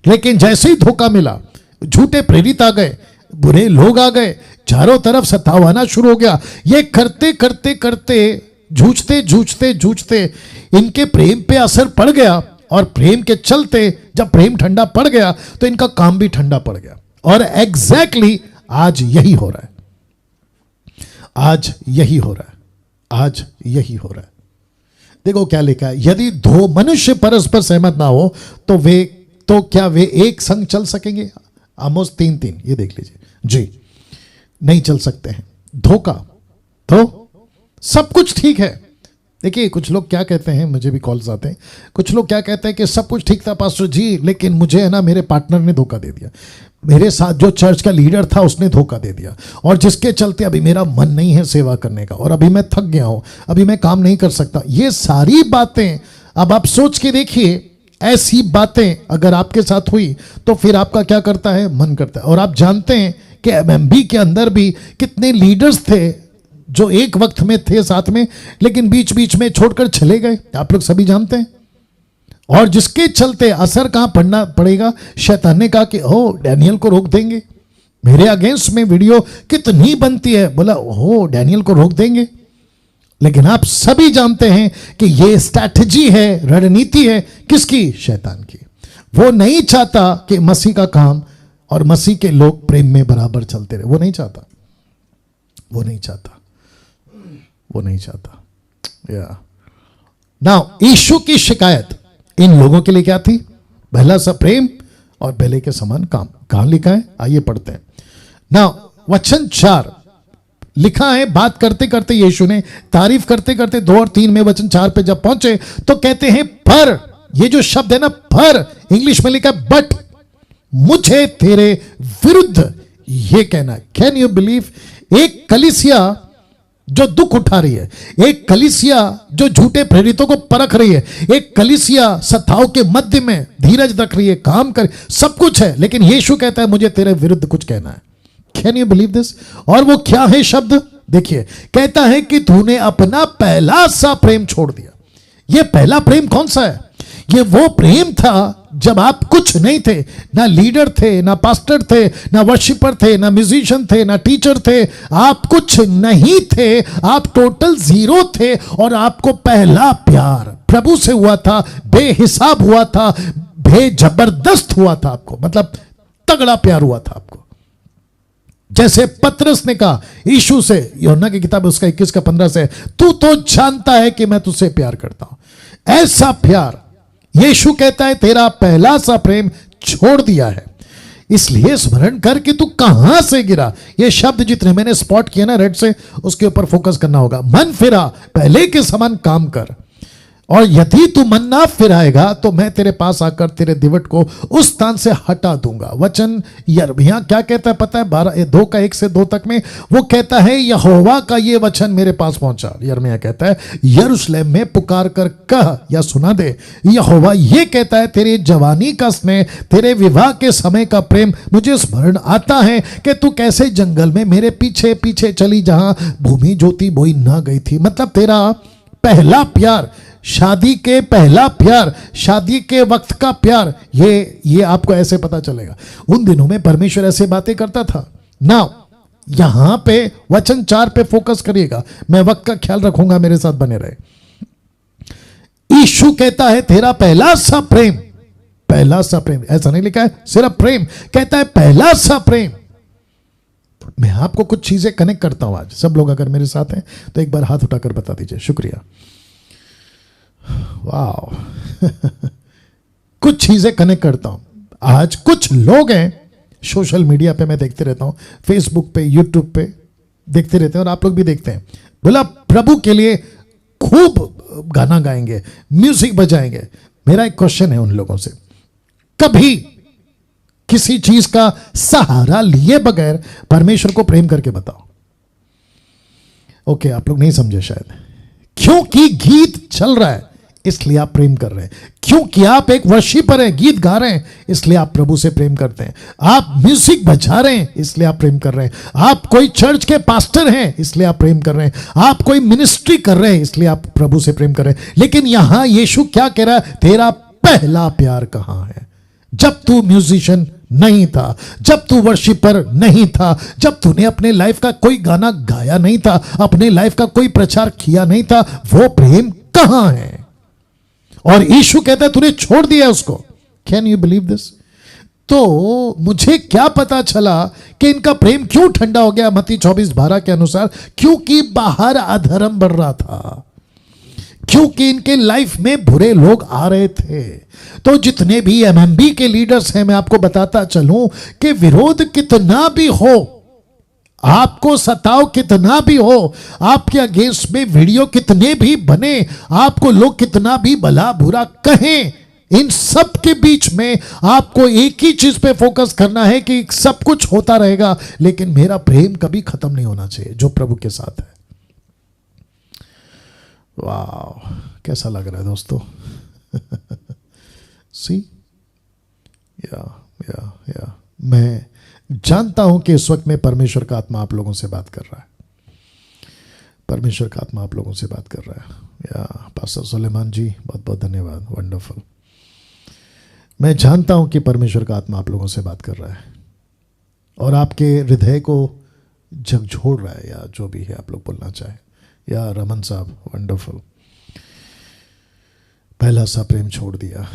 लेकिन जैसे ही धोखा मिला, झूठे प्रेरित आ गए, बुरे लोग आ गए, चारों तरफ सतावाना शुरू हो गया। ये करते करते करते, जूझते जूझते जूझते इनके प्रेम पे असर पड़ गया, और प्रेम के चलते जब प्रेम ठंडा पड़ गया तो इनका काम भी ठंडा पड़ गया। और एग्जैक्टली आज यही हो रहा है, आज यही हो रहा है, आज यही हो रहा है। देखो क्या लिखा है, यदि 2 मनुष्य परस्पर सहमत ना हो तो क्या वे एक संग चल सकेंगे? आमोस 3:3 ये देख लीजिए जी। नहीं चल सकते हैं। धोखा, तो सब कुछ ठीक है। देखिए कुछ लोग क्या कहते हैं, मुझे भी कॉल्स आते हैं, कुछ लोग क्या कहते हैं कि सब कुछ ठीक था पास्टर जी, लेकिन मुझे है ना मेरे पार्टनर ने धोखा दे दिया, मेरे साथ जो चर्च का लीडर था उसने धोखा दे दिया, और जिसके चलते अभी मेरा मन नहीं है सेवा करने का, और अभी मैं थक गया हूं, अभी मैं काम नहीं कर सकता। ये सारी बातें अब आप सोच के देखिए, ऐसी बातें अगर आपके साथ हुई तो फिर आपका क्या करता है, मन करता है। और आप जानते हैं कि एमएमबी के अंदर भी कितने लीडर्स थे जो एक वक्त में थे साथ में, लेकिन बीच बीच में छोड़कर चले गए, आप लोग सभी जानते हैं। और जिसके चलते असर कहां पड़ना पड़ेगा, शैतान ने कहा कि ओ डैनियल को रोक देंगे, मेरे अगेंस्ट में वीडियो कितनी बनती है, बोला हो डैनियल को रोक देंगे। लेकिन आप सभी जानते हैं कि यह स्ट्रैटेजी है, रणनीति है किसकी, शैतान की। वो नहीं चाहता कि मसीह का काम और मसीह के लोग प्रेम में बराबर चलते रहे, वो नहीं चाहता, वो नहीं चाहता, वो नहीं चाहता। या नाउ यीशु की शिकायत इन लोगों के लिए क्या थी, पहला सा प्रेम और पहले के समान काम। कहां लिखा है, आइए पढ़ते हैं। नाउ वचन 4 लिखा है, बात करते करते यीशु ने, तारीफ करते करते 2 और 3 में वचन 4 पे जब पहुंचे तो कहते हैं पर, ये जो शब्द है ना पर, इंग्लिश में लिखा है बट, मुझे तेरे विरुद्ध ये कहना है। कैन यू बिलीव, एक कलीसिया जो दुख उठा रही है, एक कलीसिया जो झूठे प्रेरितों को परख रही है, एक कलीसिया सत्ताओं के मध्य में धीरज रख रही है, काम कर, सब कुछ है, लेकिन यीशु कहता है मुझे तेरे विरुद्ध कुछ कहना है। Can you believe this? और वो क्या है शब्द, देखिए, कहता है कि तूने अपना पहला सा प्रेम छोड़ दिया। ये पहला प्रेम कौन सा है? ये वो प्रेम था जब आप कुछ नहीं थे, ना लीडर थे, ना पास्टर थे, ना वर्शिपर थे, ना म्यूजिशियन थे, ना टीचर थे, आप कुछ नहीं थे, आप टोटल जीरो थे, और आपको पहला प्यार प्रभु से हुआ था, बेहिसाब हुआ था, बेजबरदस्त हुआ था आपको, मतलब तगड़ा प्यार हुआ था आपको। जैसे पतरस ने कहा यीशु से, यूहन्ना की किताब उसका 21 का 15 से, तू तो जानता है कि मैं तुझसे प्यार करता हूं। ऐसा प्यार यीशु कहता है तेरा पहला सा प्रेम छोड़ दिया है। इसलिए स्मरण कर कि तू कहां से गिरा। ये शब्द जितने मैंने स्पॉट किया ना रेड से, उसके ऊपर फोकस करना होगा। मन फिरा, पहले के समान काम कर, और यदि तू मन ना फिराएगा तो मैं तेरे पास आकर तेरे दिवट को उस स्थान से हटा दूंगा। वचन यिर्मयाह क्या कहता है पता है, 2 का 1 से 2 तक में वो कहता है यहोवा का ये वचन मेरे पास पहुंचा। यिर्मयाह कहता है यरूशलेम में पुकार कर कह या सुना दे, यहोवा ये कहता है तेरे जवानी का स्नेह, तेरे विवाह के समय का प्रेम मुझे स्मरण आता है कि तू कैसे जंगल में मेरे पीछे पीछे चली जहां भूमि ज्योति बोई ना गई थी। मतलब तेरा पहला प्यार, शादी के पहला प्यार, शादी के वक्त का प्यार, ये आपको ऐसे पता चलेगा। उन दिनों में परमेश्वर ऐसे बातें करता था ना। यहां पे वचन 4 पे फोकस करिएगा, मैं वक्त का ख्याल रखूंगा, मेरे साथ बने रहे। यीशु कहता है तेरा पहला सा प्रेम, पहला सा प्रेम, ऐसा नहीं लिखा है सिर्फ प्रेम, कहता है पहला सा प्रेम। मैं आपको कुछ चीजें कनेक्ट करता हूं आज। सब लोग अगर मेरे साथ हैं तो एक बार हाथ उठाकर बता दीजिए, शुक्रिया। वाह कुछ चीजें कनेक्ट करता हूं आज। कुछ लोग हैं सोशल मीडिया पे, मैं देखते रहता हूं, फेसबुक पे, यूट्यूब पे देखते रहते हैं, और आप लोग भी देखते हैं, बोला प्रभु के लिए खूब गाना गाएंगे, म्यूजिक बजाएंगे। मेरा एक क्वेश्चन है उन लोगों से, कभी किसी चीज का सहारा लिए बगैर परमेश्वर को प्रेम करके बताओ। ओके, आप लोग नहीं समझे शायद। क्योंकि गीत चल रहा है इसलिए आप प्रेम कर रहे हैं, क्योंकि आप एक वर्शिपर हैं, गीत गा रहे हैं इसलिए आप प्रभु से प्रेम करते हैं, आप म्यूजिक बजा रहे हैं इसलिए आप प्रेम कर रहे हैं, आप कोई चर्च के पास्टर हैं इसलिए आप प्रेम कर रहे हैं, आप कोई मिनिस्ट्री कर रहे हैं इसलिए आप प्रभु से प्रेम कर रहे हैं। लेकिन यहां यीशु क्या कह रहा है, तेरा पहला प्यार कहां है? जब तू म्यूजिशियन नहीं था, जब तू वर्शिपर नहीं था, जब तूने अपने लाइफ का कोई गाना गाया नहीं था, अपने लाइफ का कोई प्रचार किया नहीं था, वो प्रेम कहां है? और यीशु कहता है तूने छोड़ दिया उसको। Can you believe this? तो मुझे क्या पता चला कि इनका प्रेम क्यों ठंडा हो गया मत्ती 24:12 के अनुसार, क्योंकि बाहर अधर्म बढ़ रहा था, क्योंकि इनके लाइफ में बुरे लोग आ रहे थे। तो जितने भी एमएमबी के लीडर्स हैं, मैं आपको बताता चलूं कि विरोध कितना भी हो, आपको सताव कितना भी हो, आपके अगेंस्ट में वीडियो कितने भी बने, आपको लोग कितना भी भला बुरा कहें, इन सब के बीच में आपको एक ही चीज पे फोकस करना है कि सब कुछ होता रहेगा, लेकिन मेरा प्रेम कभी खत्म नहीं होना चाहिए जो प्रभु के साथ है। वाह, कैसा लग रहा है दोस्तों? सी या मैं जानता हूं कि इस वक्त में परमेश्वर का आत्मा आप लोगों से बात कर रहा है। परमेश्वर का आत्मा आप लोगों से बात कर रहा है। या पास्टर सुलेमान जी, बहुत बहुत धन्यवाद, वंडरफुल। मैं जानता हूं कि परमेश्वर का आत्मा आप लोगों से बात कर रहा है और आपके हृदय को झकझोर रहा है, या जो भी है आप लोग बोलना चाहें। या रमन साहब, वंडरफुल। पहला सा प्रेम छोड़ दिया।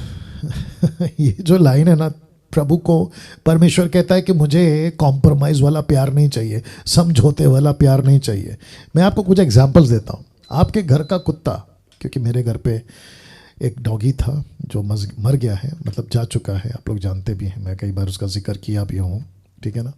ये जो लाइन है ना, प्रभु को परमेश्वर कहता है कि मुझे कॉम्प्रोमाइज़ वाला प्यार नहीं चाहिए, समझौते वाला प्यार नहीं चाहिए। मैं आपको कुछ एग्जांपल्स देता हूँ। आपके घर का कुत्ता, क्योंकि मेरे घर पे एक डॉगी था जो मर गया है, मतलब जा चुका है, आप लोग जानते भी हैं, मैं कई बार उसका जिक्र किया भी हूँ, ठीक है ना।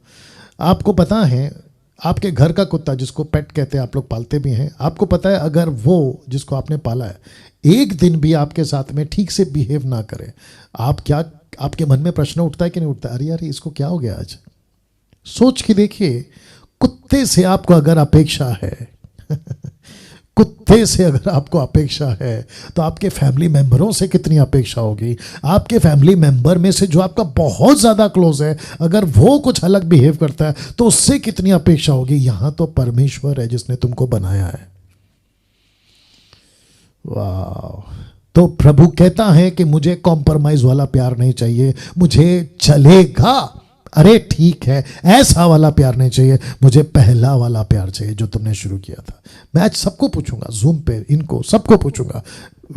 आपको पता है, आपके घर का कुत्ता जिसको पेट कहते हैं, आप लोग पालते भी हैं, आपको पता है अगर वो जिसको आपने पाला है एक दिन भी आपके साथ में ठीक से बिहेव ना करे, आप क्या, आपके मन में प्रश्न उठता है कि नहीं उठता? अरे यार, इसको क्या हो गया आज? सोच के देखिए, कुत्ते से आपको अगर अपेक्षा है कुत्ते से अगर आपको अपेक्षा है तो आपके फैमिली मेंबरों से कितनी अपेक्षा होगी? आपके फैमिली मेंबर में से जो आपका बहुत ज़्यादा क्लोज है, अगर वो कुछ अलग बिहेव करता है तो उससे कितनी अपेक्षा होगी? यहां तो परमेश्वर है जिसने तुमको बनाया है। वाह। तो प्रभु कहता है कि मुझे कॉम्प्रोमाइज वाला प्यार नहीं चाहिए, मुझे चलेगा, अरे ठीक है, ऐसा वाला प्यार नहीं चाहिए, मुझे पहला वाला प्यार चाहिए जो तुमने शुरू किया था। मैं आज सबको पूछूंगा, जूम पे इनको सबको पूछूंगा,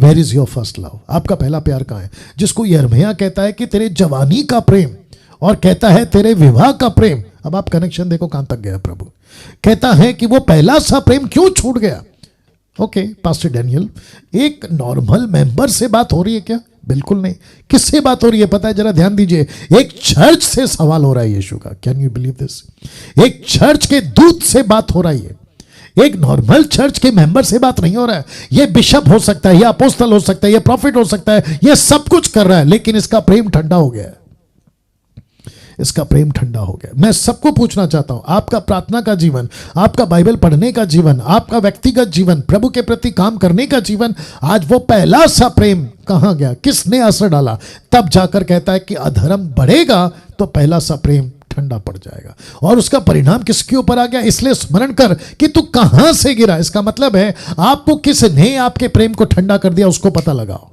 where is your first love? आपका पहला प्यार कहाँ है? जिसको यिर्मयाह कहता है कि तेरे जवानी का प्रेम, और कहता है तेरे विवाह का प्रेम। अब आप कनेक्शन देखो कहां तक गया। प्रभु कहता है कि वो पहला सा प्रेम क्यों छूट गया? ओके, पास्टर डैनियल, एक नॉर्मल मेंबर से बात हो रही है क्या? बिल्कुल नहीं। किससे बात हो रही है पता है? जरा ध्यान दीजिए, एक चर्च से सवाल हो रहा है यीशु का। Can you believe this? एक चर्च के दूत से बात हो रही है, एक नॉर्मल चर्च के मेंबर से बात नहीं हो रहा है। ये बिशप हो सकता है, ये अपोस्टल हो सकता है, ये प्रॉफिट हो सकता है, ये सब कुछ कर रहा है, लेकिन इसका प्रेम ठंडा हो गया है। इसका प्रेम ठंडा हो गया। मैं सबको पूछना चाहता हूं, आपका प्रार्थना का जीवन, आपका बाइबल पढ़ने का जीवन, आपका व्यक्तिगत जीवन, प्रभु के प्रति काम करने का जीवन, आज वो पहला सा प्रेम कहां गया? किसने असर डाला? तब जाकर कहता है कि अधर्म बढ़ेगा तो पहला सा प्रेम ठंडा पड़ जाएगा। और उसका परिणाम किसके ऊपर आ गया? इसलिए स्मरण कर कि तू कहां से गिरा। इसका मतलब है आपको किसने आपके प्रेम को ठंडा कर दिया, उसको पता लगाओ।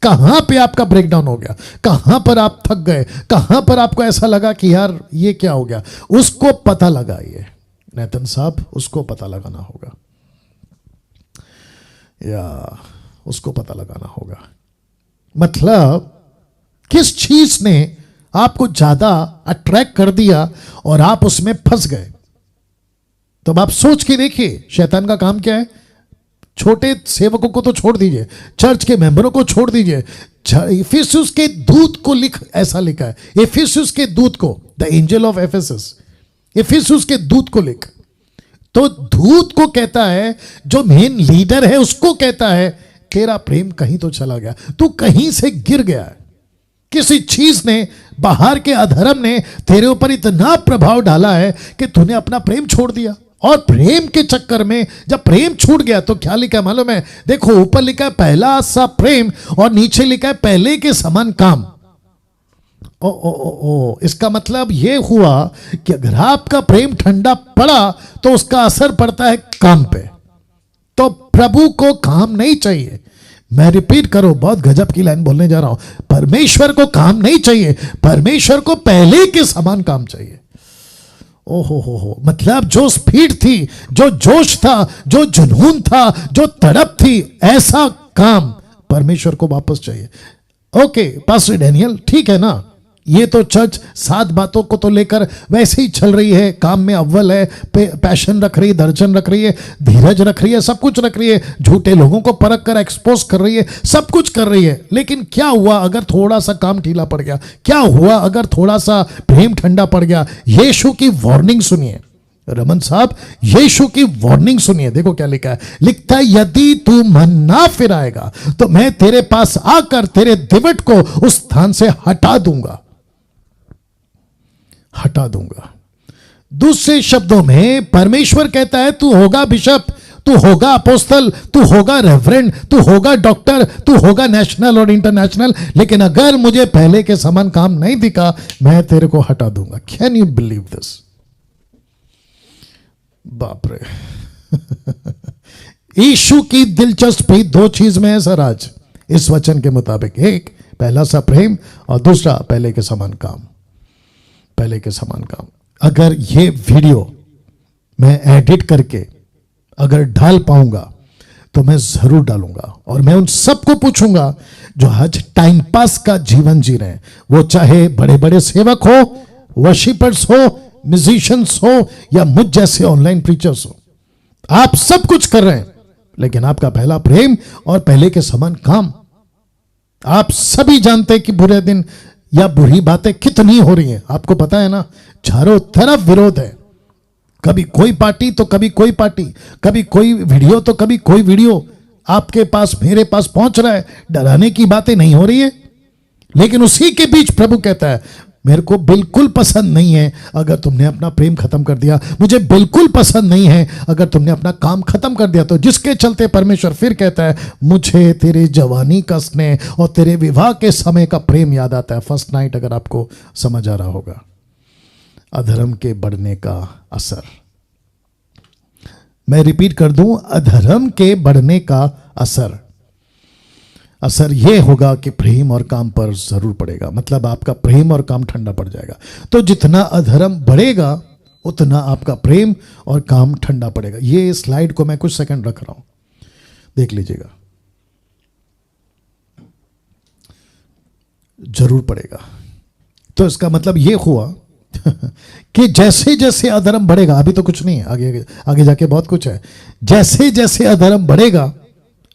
कहां पे आपका ब्रेकडाउन हो गया, कहां पर आप थक गए, कहां पर आपको ऐसा लगा कि यार ये क्या हो गया, उसको पता लगाइए। नेतन साहब, उसको पता लगाना होगा, या उसको पता लगाना होगा। मतलब किस चीज ने आपको ज्यादा अट्रैक्ट कर दिया और आप उसमें फंस गए? तो अब आप सोच के देखिए, शैतान का काम क्या है? छोटे सेवकों को तो छोड़ दीजिए, चर्च के मेंबरों को छोड़ दीजिए, इफिसुस के दूत को ऐसा लिखा है, इफिसुस के दूत को, the angel of Ephesus, Ephesus के दूत को लिख। तो दूत को कहता है, जो मेन लीडर है उसको कहता है, तेरा प्रेम कहीं तो चला गया, तू कहीं से गिर गया है। किसी चीज ने, बाहर के अधर्म ने तेरे ऊपर इतना प्रभाव डाला है कि तूने अपना प्रेम छोड़ दिया। और प्रेम के चक्कर में जब प्रेम छूट गया तो क्या लिखा है मालूम है? देखो, ऊपर लिखा है पहला सा प्रेम और नीचे लिखा है पहले के समान काम। ओ ओ ओ ओ, इसका मतलब यह हुआ कि अगर आपका प्रेम ठंडा पड़ा तो उसका असर पड़ता है काम पे। तो प्रभु को काम नहीं चाहिए। मैं रिपीट करो, बहुत गजब की लाइन बोलने जा रहा हूं। परमेश्वर को काम नहीं चाहिए, परमेश्वर को पहले के समान काम चाहिए। ओहो हो, मतलब जो स्पीड थी, जो जोश था, जो जुनून था, जो तड़प थी, ऐसा काम परमेश्वर को वापस चाहिए। ओके पास्टर डैनियल, ठीक है ना, ये तो चर्च 7 बातों को तो लेकर वैसे ही चल रही है, काम में अव्वल है, पैशन रख रही है, दर्शन रख रही है, धीरज रख रही है, सब कुछ रख रही है, झूठे लोगों को परख कर एक्सपोज कर रही है, सब कुछ कर रही है। लेकिन क्या हुआ अगर थोड़ा सा काम ढीला पड़ गया? क्या हुआ अगर थोड़ा सा प्रेम ठंडा पड़ गया? यीशु की वार्निंग सुनिए रमन साहब, यीशु की वार्निंग सुनिए। देखो क्या लिखा है, लिखता है यदि तू मन ना फिराएगा तो मैं तेरे पास आकर तेरे दिवट को उस स्थान से हटा दूंगा, हटा दूंगा। दूसरे शब्दों में परमेश्वर कहता है तू होगा बिशप, तू होगा अपोस्तल, तू होगा रेवरेंड, तू होगा डॉक्टर, तू होगा नेशनल और इंटरनेशनल, लेकिन अगर मुझे पहले के समान काम नहीं दिखा मैं तेरे को हटा दूंगा। Can you believe this? बाप रे। यीशु की दिलचस्पी 2 चीज में है सर आज इस वचन के मुताबिक। एक, पहला सा प्रेम, और दूसरा पहले के समान काम। पहले के समान काम। अगर ये वीडियो मैं एडिट करके अगर डाल पाऊंगा तो मैं जरूर डालूंगा, और मैं उन सबको पूछूंगा जो आज टाइम पास का जीवन जी रहे हैं, वो चाहे बड़े बड़े सेवक हो, वर्शिपर्स हो, म्यूजिशियंस हो, या मुझ जैसे ऑनलाइन प्रीचर्स हो। आप सब कुछ कर रहे हैं, लेकिन आपका पहला प्रेम और पहले के समान काम। आप सभी जानते हैं कि बुरे दिन या बुरी बातें कितनी हो रही हैं, आपको पता है ना। चारों तरफ विरोध है, कभी कोई पार्टी तो कभी कोई पार्टी, कभी कोई वीडियो तो कभी कोई वीडियो आपके पास मेरे पास पहुंच रहा है। डराने की बातें नहीं हो रही है, लेकिन उसी के बीच प्रभु कहता है मेरे को बिल्कुल पसंद नहीं है अगर तुमने अपना प्रेम खत्म कर दिया, मुझे बिल्कुल पसंद नहीं है अगर तुमने अपना काम खत्म कर दिया। तो जिसके चलते परमेश्वर फिर कहता है मुझे तेरी जवानी का स्नेह और तेरे विवाह के समय का प्रेम याद आता है। फर्स्ट नाइट अगर आपको समझ आ रहा होगा, अधर्म के बढ़ने का असर। मैं रिपीट कर दूं, अधर्म के बढ़ने का असर। असर यह होगा कि प्रेम और काम पर जरूर पड़ेगा, मतलब आपका प्रेम और काम ठंडा पड़ जाएगा। तो जितना अधर्म बढ़ेगा उतना आपका प्रेम और काम ठंडा पड़ेगा। ये स्लाइड को मैं कुछ सेकंड रख रहा हूं, देख लीजिएगा, जरूर पड़ेगा। तो इसका मतलब यह हुआ कि जैसे जैसे अधर्म बढ़ेगा, अभी तो कुछ नहीं है, आगे आगे जाके बहुत कुछ है। जैसे जैसे अधर्म बढ़ेगा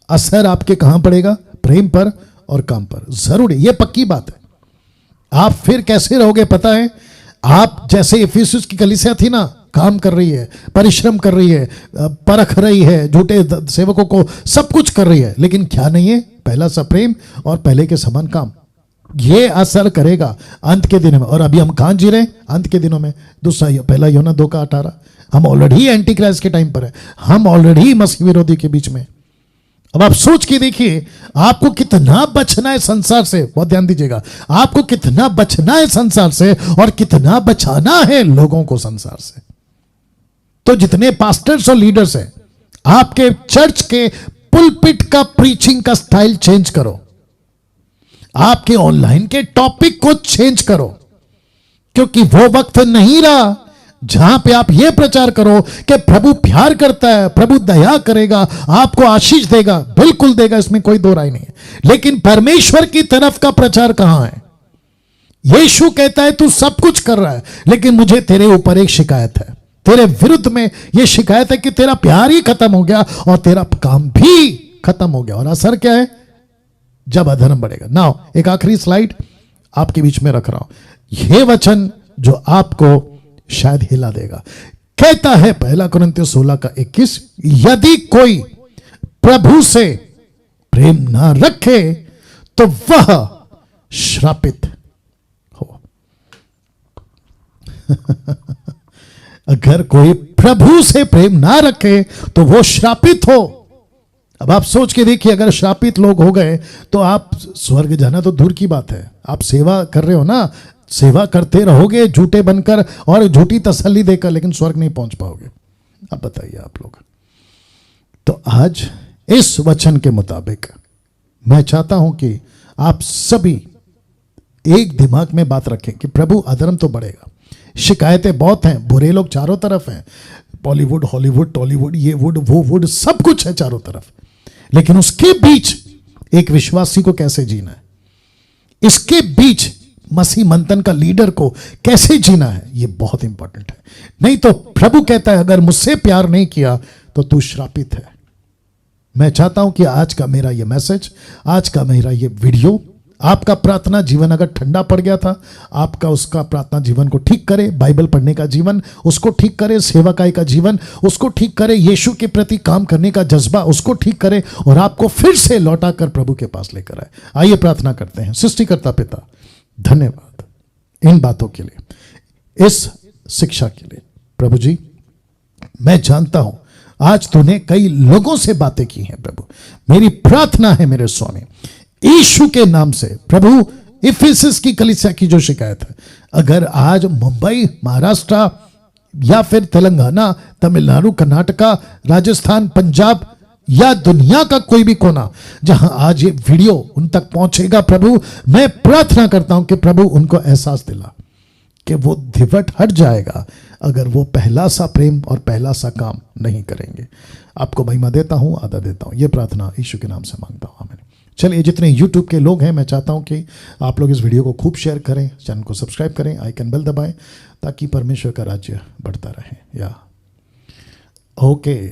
असर आपके कहां पड़ेगा? प्रेम पर और काम पर जरूर है, यह पक्की बात है। आप फिर कैसे रहोगे पता है? आप जैसे इफिसुस की कलीसिया थी ना, काम कर रही है, परिश्रम कर रही है, परख रही है, झूठे सेवकों को सब कुछ कर रही है, लेकिन क्या नहीं है? पहला सा प्रेम और पहले के समान काम। ये असर करेगा अंत के दिनों में। और अभी हम कहां जी रहे हैं? अंत के दिनों में। दूसरा पहला यूहन्ना 2:18, हम ऑलरेडी एंटी क्राइस्ट के टाइम पर है, हम ऑलरेडी मसीह विरोधी के बीच में। अब आप सोच के देखिए आपको कितना बचना है संसार से, बहुत ध्यान दीजिएगा, आपको कितना बचना है संसार से और कितना बचाना है लोगों को संसार से। तो जितने पास्टर्स और लीडर्स हैं, आपके चर्च के पुलपिट का प्रीचिंग का स्टाइल चेंज करो, आपके ऑनलाइन के टॉपिक को चेंज करो, क्योंकि वो वक्त नहीं रहा जहां पे आप यह प्रचार करो कि प्रभु प्यार करता है, प्रभु दया करेगा, आपको आशीष देगा। बिल्कुल देगा, इसमें कोई दो राय नहीं है, लेकिन परमेश्वर की तरफ का प्रचार कहां है? यीशु कहता है तू सब कुछ कर रहा है, लेकिन मुझे तेरे ऊपर एक शिकायत है, तेरे विरुद्ध में यह शिकायत है कि तेरा प्यार ही खत्म हो गया और तेरा काम भी खत्म हो गया। और असर क्या है? जब अधर्म बढ़ेगा। नाउ एक आखिरी स्लाइड आपके बीच में रख रहा हूं, यह वचन जो आपको शायद हिला देगा। कहता है 1 कुरिन्थियों 16:21, यदि कोई प्रभु से प्रेम ना रखे तो वह श्रापित हो। अगर कोई प्रभु से प्रेम ना रखे तो वो श्रापित हो। अब आप सोच के देखिए, अगर श्रापित लोग हो गए तो आप स्वर्ग जाना तो दूर की बात है। आप सेवा कर रहे हो ना, सेवा करते रहोगे झूठे बनकर और झूठी तसल्ली देकर, लेकिन स्वर्ग नहीं पहुंच पाओगे। अब बताइए आप लोग। तो आज इस वचन के मुताबिक मैं चाहता हूं कि आप सभी एक दिमाग में बात रखें कि प्रभु अधर्म तो बढ़ेगा, शिकायतें बहुत हैं, बुरे लोग चारों तरफ हैं, बॉलीवुड, हॉलीवुड, टॉलीवुड, ये वुड वो वुड, सब कुछ है चारों तरफ, लेकिन उसके बीच एक विश्वासी को कैसे जीना है, इसके बीच मसीह मंथन का लीडर को कैसे जीना है, ये बहुत इंपॉर्टेंट है। नहीं तो प्रभु कहता है अगर मुझसे प्यार नहीं किया तो तू श्रापित है। मैं चाहता हूं कि आज का मेरा ये मैसेज, आज का मेरा ये वीडियो आपका प्रार्थना जीवन अगर ठंडा पड़ गया था, आपका उसका प्रार्थना जीवन को ठीक करे, बाइबल पढ़ने का जीवन उसको ठीक करे, सेवकाई का जीवन उसको ठीक करे, यीशु के प्रति काम करने का जज्बा उसको ठीक करे और आपको फिर से लौटा कर प्रभु के पास लेकर आए। आइए प्रार्थना करते हैं। सृष्टिकर्ता पिता, धन्यवाद इन बातों के लिए, इस शिक्षा के लिए। प्रभु जी, मैं जानता हूं आज तूने कई लोगों से बातें की हैं प्रभु। मेरी प्रार्थना है मेरे स्वामी, यीशु के नाम से प्रभु, इफिसस की कलीसिया की जो शिकायत है, अगर आज मुंबई, महाराष्ट्र या फिर तेलंगाना, तमिलनाडु, कर्नाटका, राजस्थान, पंजाब या दुनिया का कोई भी कोना जहां आज ये वीडियो उन तक पहुंचेगा प्रभु, मैं प्रार्थना करता हूं कि प्रभु उनको एहसास दिला कि वो धिवट हट जाएगा अगर वो पहला सा प्रेम और पहला सा काम नहीं करेंगे। आपको महिमा देता हूं, आदर देता हूं। ये प्रार्थना यीशु के नाम से मांगता हूं, आमीन। चलिए, जितने YouTube के लोग हैं, मैं चाहता हूं कि आप लोग इस वीडियो को खूब शेयर करें, चैनल को सब्सक्राइब करें, आइकन बेल दबाएं ताकि परमेश्वर का राज्य बढ़ता रहे। या ओके।